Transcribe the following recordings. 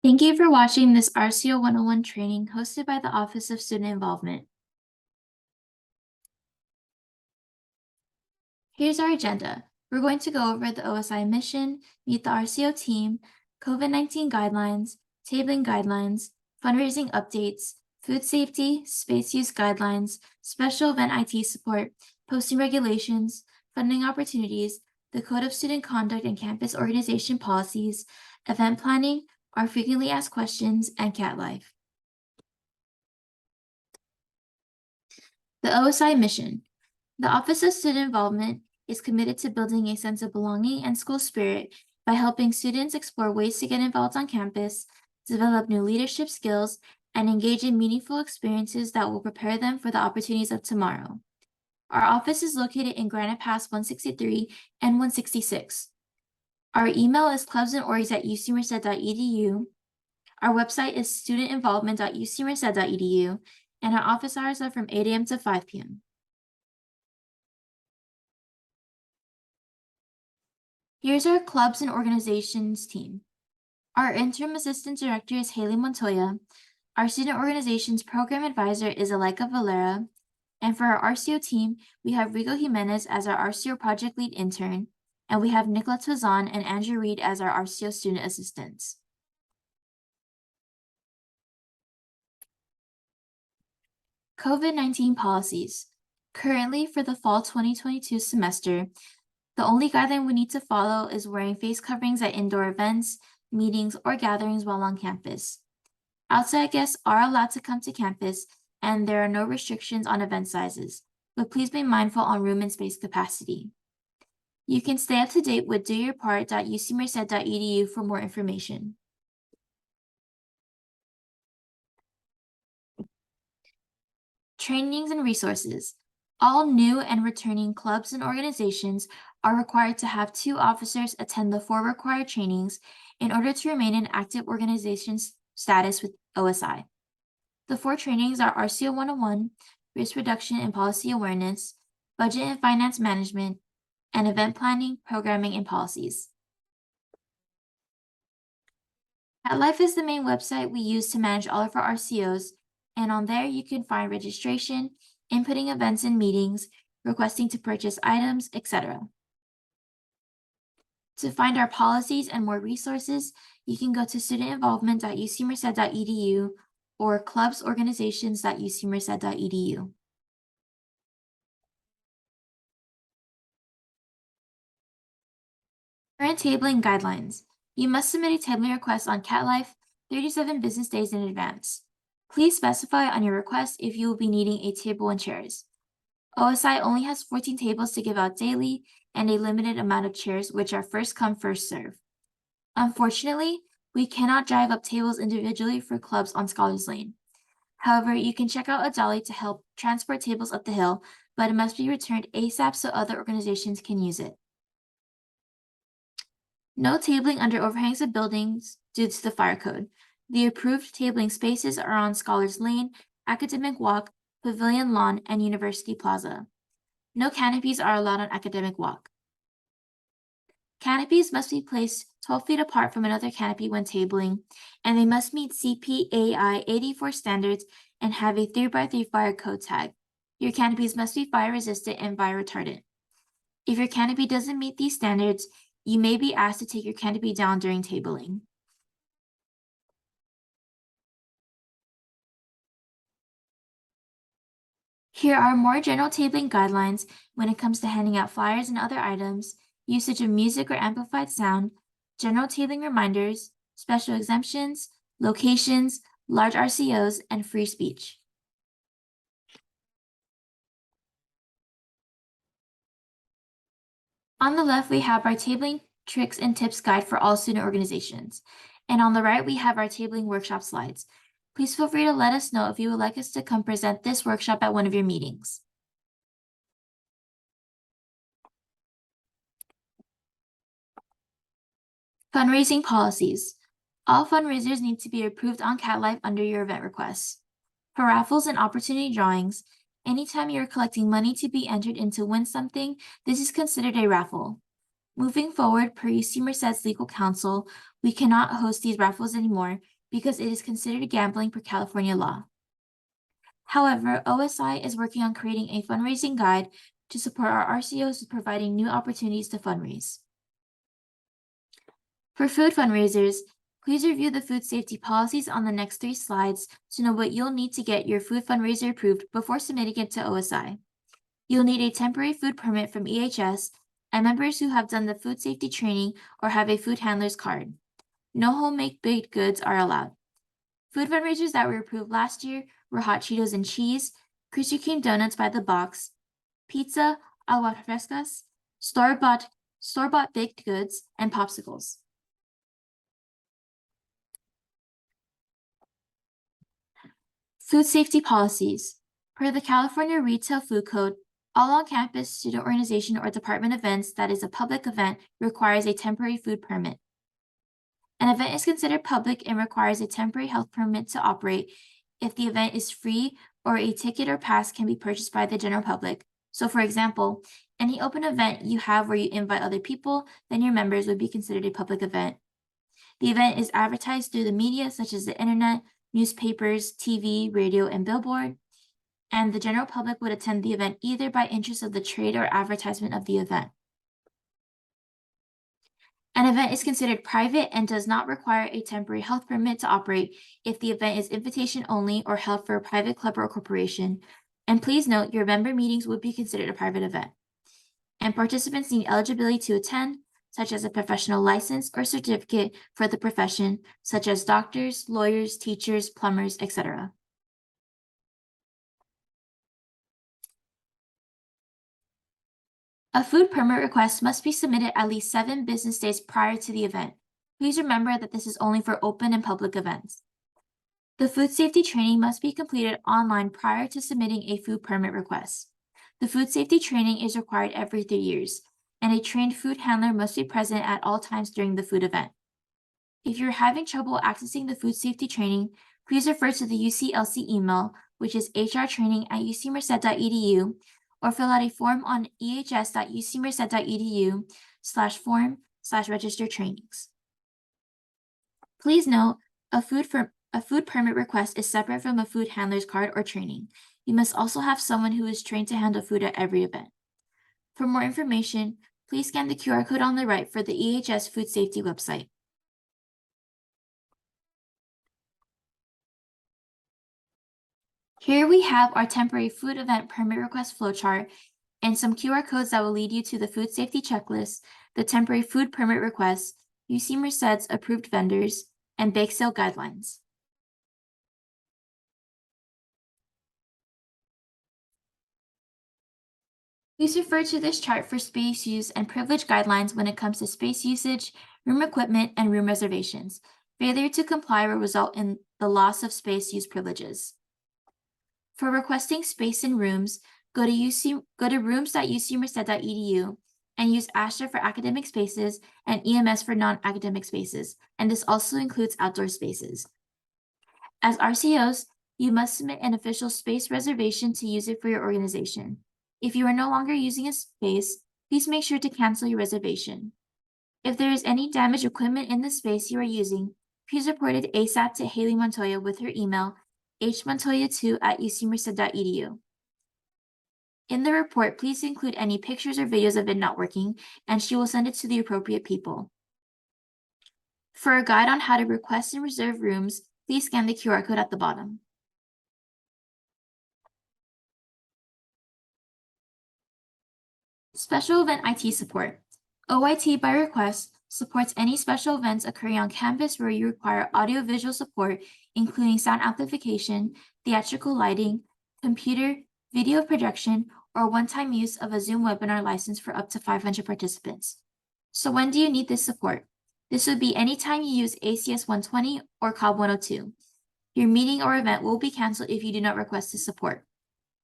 Thank you for watching this RCO 101 training hosted by the Office of Student Involvement. Here's our agenda. We're going to go over the OSI mission, meet the RCO team, COVID-19 guidelines, tabling guidelines, fundraising updates, food safety, space use guidelines, special event IT support, posting regulations, funding opportunities, the Code of Student Conduct and Campus Organization policies, event planning, our frequently asked questions, and cat life. The OSI mission. The Office of Student Involvement is committed to building a sense of belonging and school spirit by helping students explore ways to get involved on campus, develop new leadership skills, and engage in meaningful experiences that will prepare them for the opportunities of tomorrow. Our office is located in Granite Pass 163 and 166. Our email is clubsandorgs@ucmerced.edu. Our website is studentinvolvement.ucmerced.edu, and our office hours are from 8 a.m. to 5 p.m. Here's our clubs and organizations team. Our interim assistant director is Haley Montoya. Our student organizations program advisor is Alika Valera. And for our RCO team, we have Rigo Jimenez as our RCO project lead intern, and we have Nicola Tozan and Andrew Reed as our RCO student assistants. COVID-19 policies. Currently, for the fall 2022 semester, the only guideline we need to follow is wearing face coverings at indoor events, meetings, or gatherings while on campus. Outside guests are allowed to come to campus, and there are no restrictions on event sizes, but please be mindful on room and space capacity. You can stay up to date with doyourpart.ucmerced.edu for more information. Trainings and resources. All new and returning clubs and organizations are required to have 2 officers attend the 4 required trainings in order to remain in active organization status with OSI. The 4 trainings are RCO 101, Risk Reduction and Policy Awareness, Budget and Finance Management, and Event Planning, Programming, and Policies. AtLife is the main website we use to manage all of our RCOs, and on there you can find registration, inputting events and meetings, requesting to purchase items, etc. To find our policies and more resources, you can go to studentinvolvement.ucmerced.edu or clubsorganizations.ucmerced.edu. Current tabling guidelines. You must submit a tabling request on CatLife 37 business days in advance. Please specify on your request if you will be needing a table and chairs. OSI only has 14 tables to give out daily and a limited amount of chairs, which are first come, first serve. Unfortunately, we cannot drive up tables individually for clubs on Scholars Lane. However, you can check out a dolly to help transport tables up the hill, but it must be returned ASAP so other organizations can use it. No tabling under overhangs of buildings due to the fire code. The approved tabling spaces are on Scholars Lane, Academic Walk, Pavilion Lawn, and University Plaza. No canopies are allowed on Academic Walk. Canopies must be placed 12 feet apart from another canopy when tabling, and they must meet CPAI 84 standards and have a 3x3 fire code tag. Your canopies must be fire resistant and fire retardant. If your canopy doesn't meet these standards, you may be asked to take your canopy down during tabling. Here are more general tabling guidelines when it comes to handing out flyers and other items, usage of music or amplified sound, general tabling reminders, special exemptions, locations, large RCOs, and free speech. On the left, we have our tabling tricks and tips guide for all student organizations. And on the right, we have our tabling workshop slides. Please feel free to let us know if you would like us to come present this workshop at one of your meetings. Fundraising policies. All fundraisers need to be approved on CatLife under your event requests. For raffles and opportunity drawings, anytime you're collecting money to be entered in to win something, this is considered a raffle. Moving forward, per UC Merced's legal counsel, we cannot host these raffles anymore because it is considered gambling per California law. However, OSI is working on creating a fundraising guide to support our RCOs with providing new opportunities to fundraise. For food fundraisers, please review the food safety policies on the next 3 slides to know what you'll need to get your food fundraiser approved before submitting it to OSI. You'll need a temporary food permit from EHS and members who have done the food safety training or have a food handler's card. No homemade baked goods are allowed. Food fundraisers that were approved last year were hot Cheetos and cheese, Krispy Kreme donuts by the box, pizza, aguas frescas, store-bought baked goods, and popsicles. Food safety policies. Per the California Retail Food Code, all on-campus student organization or department events that is a public event requires a temporary food permit. An event is considered public and requires a temporary health permit to operate if the event is free or a ticket or pass can be purchased by the general public. So for example, any open event you have where you invite other people than your members would be considered a public event. The event is advertised through the media such as the internet, newspapers, TV, radio, and billboard, and the general public would attend the event either by interest of the trade or advertisement of the event. An event is considered private and does not require a temporary health permit to operate if the event is invitation only or held for a private club or corporation. And please note, your member meetings would be considered a private event. And participants need eligibility to attend, such as a professional license or certificate for the profession, such as doctors, lawyers, teachers, plumbers, etc. A food permit request must be submitted at least 7 business days prior to the event. Please remember that this is only for open and public events. The food safety training must be completed online prior to submitting a food permit request. The food safety training is required every 3 years, and a trained food handler must be present at all times during the food event. If you're having trouble accessing the food safety training, please refer to the UCLC email, which is hrtraining@ucmerced.edu, or fill out a form on ehs.ucmerced.edu/form/register trainings. Please note, a food permit request is separate from a food handler's card or training. You must also have someone who is trained to handle food at every event. For more information, please scan the QR code on the right for the EHS food safety website. Here we have our temporary food event permit request flowchart and some QR codes that will lead you to the food safety checklist, the temporary food permit request, UC Merced's approved vendors, and bake sale guidelines. Please refer to this chart for space use and privilege guidelines when it comes to space usage, room equipment, and room reservations. Failure to comply will result in the loss of space use privileges. For requesting space in rooms, go to rooms.ucmerced.edu and use ASHA for academic spaces and EMS for non-academic spaces, and this also includes outdoor spaces. As RCOs, you must submit an official space reservation to use it for your organization. If you are no longer using a space, please make sure to cancel your reservation. If there is any damaged equipment in the space you are using, please report it ASAP to Haley Montoya with her email hmontoya2@ucmerced.edu. In the report, please include any pictures or videos of it not working, and she will send it to the appropriate people. For a guide on how to request and reserve rooms, please scan the QR code at the bottom. Special Event IT Support. OIT by request supports any special events occurring on campus where you require audiovisual support, including sound amplification, theatrical lighting, computer, video projection, or one-time use of a Zoom webinar license for up to 500 participants. So when do you need this support? This would be anytime you use ACS 120 or COB 102. Your meeting or event will be canceled if you do not request this support.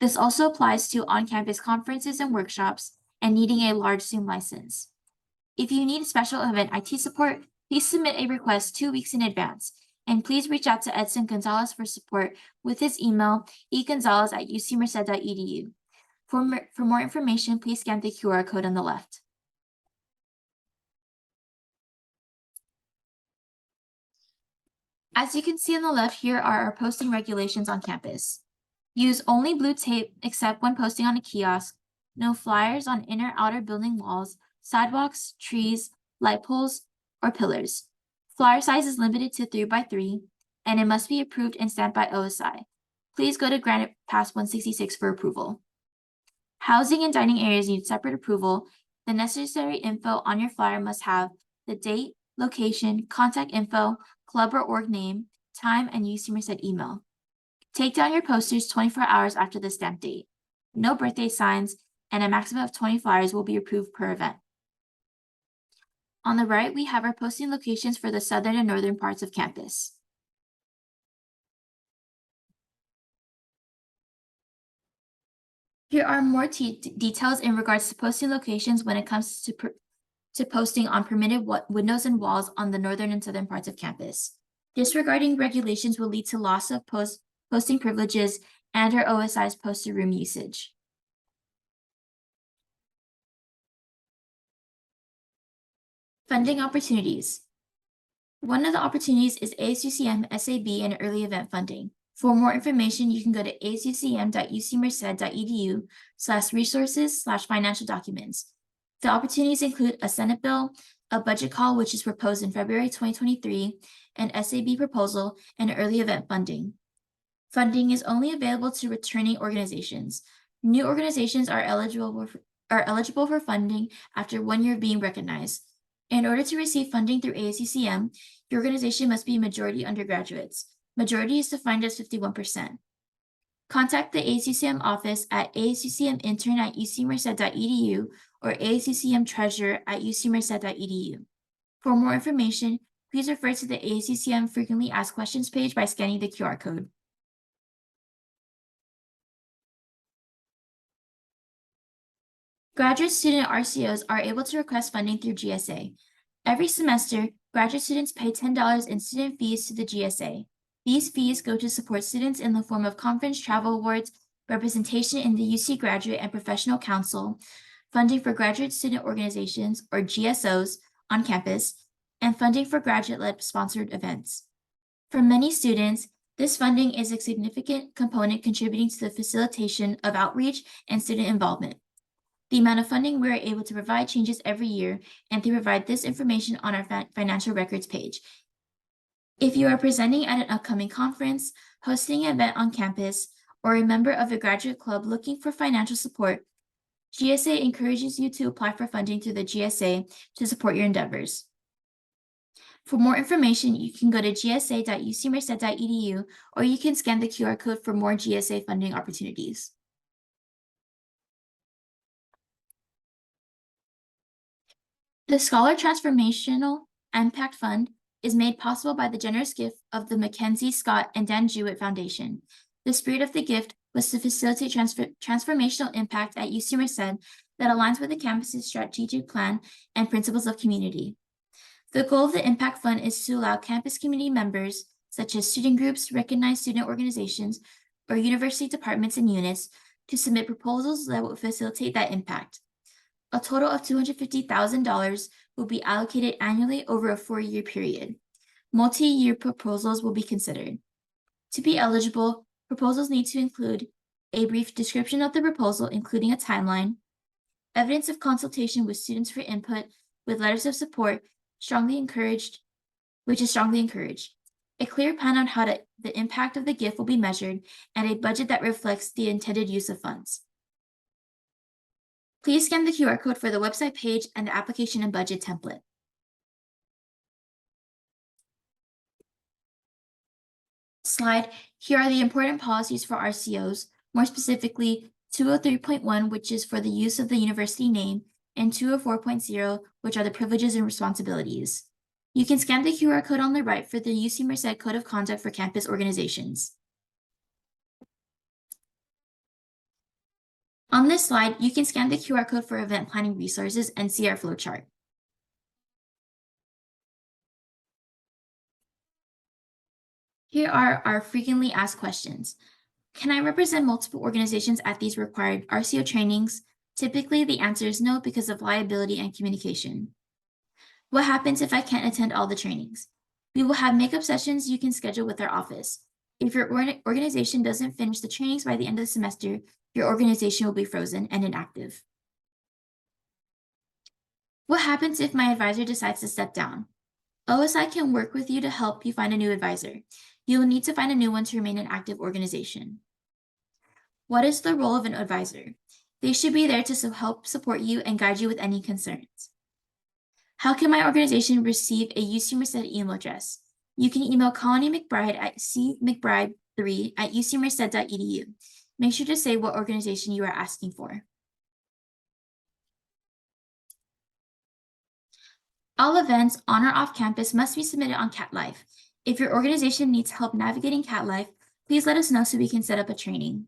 This also applies to on-campus conferences and workshops and needing a large Zoom license. If you need special event IT support, please submit a request 2 weeks in advance, and please reach out to Edson Gonzalez for support with his email egonzalez@ucmerced.edu. For more information, please scan the QR code on the left. As you can see on the left, here are our posting regulations on campus. Use only blue tape except when posting on a kiosk. No flyers on inner outer building walls, sidewalks, trees, light poles, or pillars. Flyer size is limited to 3x3, and it must be approved and stamped by OSI. Please go to Granite Pass 166 for approval. Housing and dining areas need separate approval. The necessary info on your flyer must have the date, location, contact info, club or org name, time, and UC Merced email. Take down your posters 24 hours after the stamp date. No birthday signs, and a maximum of 20 flyers will be approved per event. On the right, we have our posting locations for the southern and northern parts of campus. Here are more details in regards to posting locations when it comes to posting on permitted windows and walls on the northern and southern parts of campus. Disregarding regulations will lead to loss of posting privileges and our OSI's poster room usage. Funding opportunities. One of the opportunities is ASUCM SAB and early event funding. For more information, you can go to asucm.ucmerced.edu/resources/financial documents. The opportunities include a Senate bill, a budget call, which is proposed in February 2023, an SAB proposal, and early event funding. Funding is only available to returning organizations. New organizations are eligible for funding after 1 year of being recognized. In order to receive funding through ASUCM, your organization must be majority undergraduates. Majority is defined as 51%. Contact the ASUCM office at asucmintern@ucmerced.edu or asucmtreasurer@ucmerced.edu. For more information, please refer to the ASUCM Frequently Asked Questions page by scanning the QR code. Graduate student RCOs are able to request funding through GSA. Every semester, graduate students pay $10 in student fees to the GSA. These fees go to support students in the form of conference travel awards, representation in the UC Graduate and Professional Council, funding for graduate student organizations, or GSOs, on campus, and funding for graduate-led sponsored events. For many students, this funding is a significant component contributing to the facilitation of outreach and student involvement. The amount of funding we are able to provide changes every year, and they provide this information on our financial records page. If you are presenting at an upcoming conference, hosting an event on campus, or a member of a graduate club looking for financial support, GSA encourages you to apply for funding through the GSA to support your endeavors. For more information, you can go to gsa.ucmerced.edu, or you can scan the QR code for more GSA funding opportunities. The Scholar Transformational Impact Fund is made possible by the generous gift of the Mackenzie Scott and Dan Jewett Foundation. The spirit of the gift was to facilitate transformational impact at UC Merced that aligns with the campus's strategic plan and principles of community. The goal of the Impact Fund is to allow campus community members, such as student groups, recognized student organizations, or university departments and units, to submit proposals that will facilitate that impact. A total of $250,000 will be allocated annually over a 4-year period. Multi-year proposals will be considered. To be eligible, proposals need to include a brief description of the proposal, including a timeline, evidence of consultation with students for input, with letters of support, which is strongly encouraged, a clear plan on how the impact of the gift will be measured, and a budget that reflects the intended use of funds. Please scan the QR code for the website page and the application and budget template. Slide, here are the important policies for RCOs, more specifically 203.1, which is for the use of the university name, and 204.0, which are the privileges and responsibilities. You can scan the QR code on the right for the UC Merced Code of Conduct for Campus Organizations. On this slide, you can scan the QR code for event planning resources and see our flowchart. Here are our frequently asked questions. Can I represent multiple organizations at these required RCO trainings? Typically, the answer is no because of liability and communication. What happens if I can't attend all the trainings? We will have makeup sessions you can schedule with our office. If your organization doesn't finish the trainings by the end of the semester, your organization will be frozen and inactive. What happens if my advisor decides to step down? OSI can work with you to help you find a new advisor. You will need to find a new one to remain an active organization. What is the role of an advisor? They should be there to help support you and guide you with any concerns. How can my organization receive a UC Merced email address? You can email Colony McBride at cmcbride3@ucmerced.edu. Make sure to say what organization you are asking for. All events on or off campus must be submitted on Cat Life. If your organization needs help navigating Cat Life, please let us know so we can set up a training.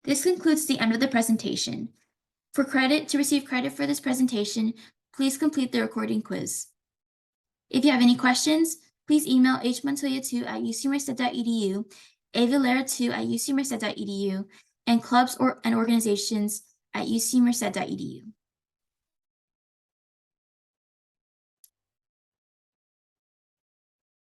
This concludes the end of the presentation. To receive credit for this presentation, please complete the recording quiz. If you have any questions, please email hmontoya2@ucmerced.edu, avalera2@ucmerced.edu, and clubs and organizations at ucmerced.edu.